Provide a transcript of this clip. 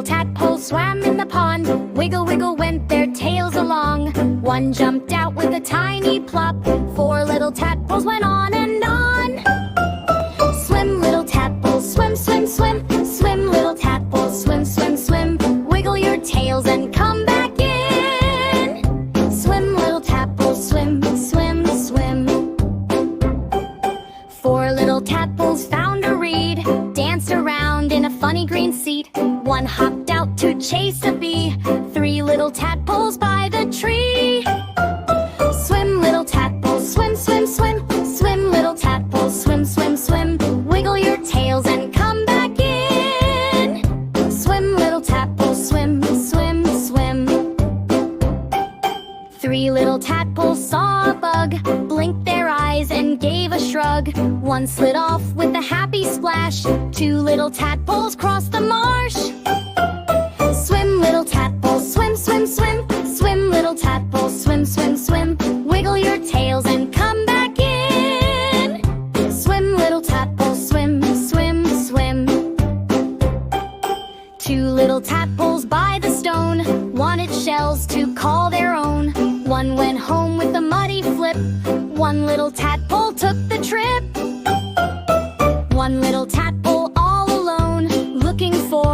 little tadpoles swam in the pond. Wiggle, wiggle went their tails along. One jumped out with a tiny plop. Four little tadpoles went on and on. Swim, little tadpoles, swim, swim, swim. Swim, little tadpoles, swim, swim, swim. Wiggle your tails and come back in. Swim, little tadpoles, swim, swim, swim. Four little tadpoles found a reed, danced around in a funny green seat. One hopped out to chase a bee. Three little tadpoles by the tree. Swim, little tadpoles, swim, swim, swim. Swim, little tadpoles, swim, swim, swim. Wiggle your tails and come back in. Swim, little tadpoles, swim, swim, swim. Three little tadpoles saw a bug, blinked their eyes and gave a shrug. One slid off with a happy splash. Two little tadpoles crossed the marsh. Swim, little tadpoles, swim, swim, swim. Swim, little tadpoles, swim, swim, swim. Wiggle your tails and come back in. Swim, little tadpoles, swim, swim, swim. Two little tadpoles by the stone wanted shells to call their own. One went home with a muddy flip. One little tadpole took the trip. One little tadpole all alone, looking for